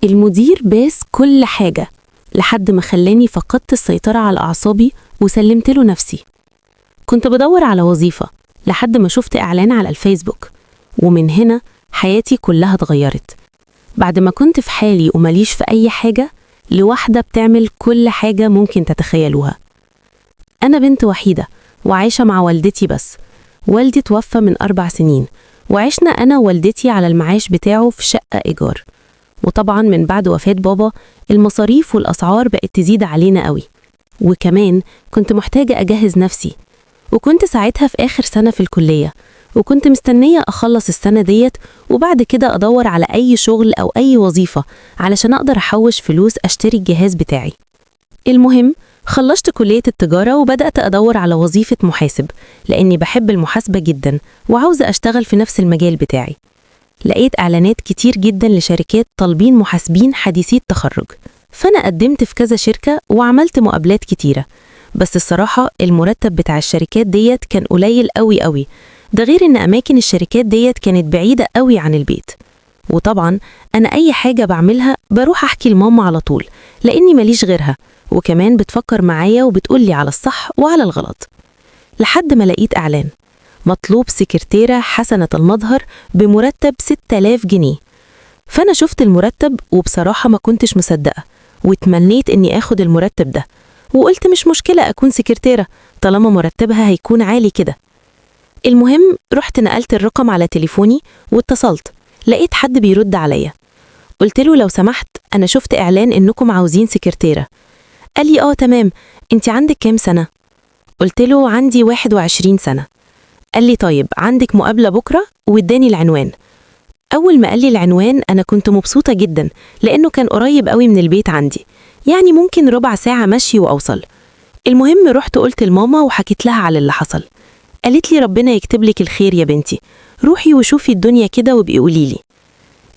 المدير باس كل حاجة لحد ما خلاني فقدت السيطرة على أعصابي وسلمت له نفسي. كنت بدور على وظيفة لحد ما شفت إعلان على الفيسبوك، ومن هنا حياتي كلها اتغيرت. بعد ما كنت في حالي ومليش في أي حاجة، لواحدة بتعمل كل حاجة ممكن تتخيلوها. أنا بنت وحيدة وعايشة مع والدتي بس. والدي توفى من 4 سنين، وعشنا أنا ووالدتي على المعاش بتاعه في شقة إيجار. وطبعا من بعد وفاة بابا المصاريف والأسعار بقت تزيد علينا قوي، وكمان كنت محتاجة أجهز نفسي. وكنت ساعتها في آخر سنة في الكلية، وكنت مستنية أخلص السنة ديت وبعد كده أدور على أي شغل أو أي وظيفة علشان أقدر أحوش فلوس أشتري الجهاز بتاعي. المهم خلصت كلية التجارة وبدأت أدور على وظيفة محاسب، لأني بحب المحاسبة جدا وعاوزة أشتغل في نفس المجال بتاعي. لقيت إعلانات كتير جدا لشركات طالبين محاسبين حديثي التخرج، فأنا قدمت في كذا شركة وعملت مقابلات كتيرة. بس الصراحة المرتب بتاع الشركات ديت كان قليل قوي قوي، ده غير إن أماكن الشركات ديت كانت بعيدة قوي عن البيت. وطبعا أنا أي حاجة بعملها بروح أحكي لماما على طول، لأني ماليش غيرها، وكمان بتفكر معايا وبتقولي على الصح وعلى الغلط. لحد ما لقيت إعلان مطلوب سكرتيرة حسنة المظهر بمرتب 6000 جنيه. فأنا شفت المرتب وبصراحة ما كنتش مصدقة، واتمنيت إني آخد المرتب ده، وقلت مش مشكلة أكون سكرتيرة طالما مرتبها هيكون عالي كده. المهم رحت نقلت الرقم على تليفوني واتصلت، لقيت حد بيرد عليا. قلت له لو سمحت أنا شفت إعلان إنكم عاوزين سكرتيرة. قال لي تمام، انت عندك كام سنة؟ قلت له عندي 21 سنة. قال لي طيب عندك مقابلة بكرة، واداني العنوان. أول ما قال لي العنوان أنا كنت مبسوطة جدا، لأنه كان قريب قوي من البيت عندي، يعني ممكن ربع ساعة مشي وأوصل. المهم رحت قلت لماما وحكيت لها على اللي حصل. قالت لي ربنا يكتب لك الخير يا بنتي، روحي وشوفي الدنيا كده وبقي قولي لي.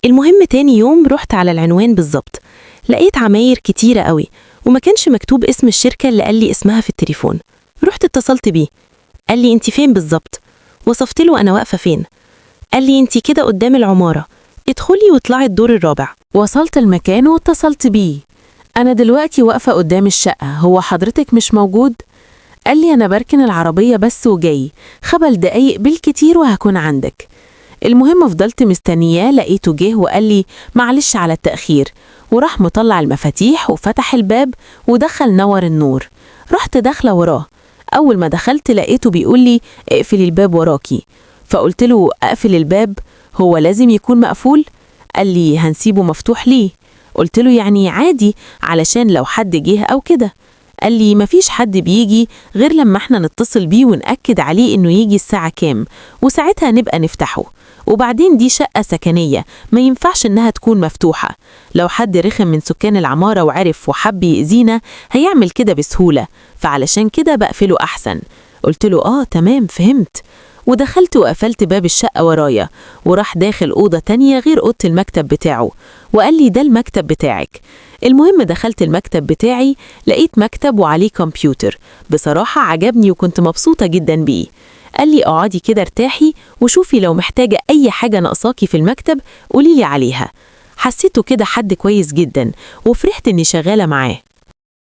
المهم تاني يوم رحت على العنوان بالظبط، لقيت عماير كتيرة قوي وما كانش مكتوب اسم الشركة اللي قال لي اسمها في التليفون. رحت اتصلت بيه، قال لي انت فين بالظبط؟ وصفت له انا واقفة فين. قال لي انت كده قدام العمارة، ادخلي واطلعي الدور الرابع. وصلت المكان واتصلت بيه، انا دلوقتي واقفة قدام الشقة، هو حضرتك مش موجود؟ قال لي انا بركن العربية بس وجاي، 5 دقايق بالكتير وهكون عندك. المهم فضلت مستنياه، لقيته جه وقال لي معلش على التأخير، وراح مطلع المفاتيح وفتح الباب ودخل نور النور. رحت داخله وراه. أول ما دخلت لقيته بيقول لي اقفل الباب وراكي. فقلت له أقفل الباب؟ هو لازم يكون مقفول؟ قال لي هنسيبه مفتوح ليه؟ قلت له يعني عادي علشان لو حد جه أو كده. قال لي مفيش حد بيجي غير لما احنا نتصل بيه ونأكد عليه انه يجي الساعة كام، وساعتها نبقى نفتحه. وبعدين دي شقة سكنية ما ينفعش انها تكون مفتوحة، لو حد رخم من سكان العمارة وعرف وحب يأذينا هيعمل كده بسهولة، فعلشان كده بقفله أحسن. قلت له تمام فهمت. ودخلت وقفلت باب الشقة ورايا، وراح داخل أوضة تانية غير أوضة المكتب بتاعه، وقال لي ده المكتب بتاعك. المهم دخلت المكتب بتاعي، لقيت مكتب وعليه كمبيوتر، بصراحة عجبني وكنت مبسوطة جدا بيه. قال لي اقعدي كده ارتاحي وشوفي لو محتاجة أي حاجة ناقصاكي في المكتب قوليلي عليها. حسيته كده حد كويس جدا وفرحت إني شغالة معاه.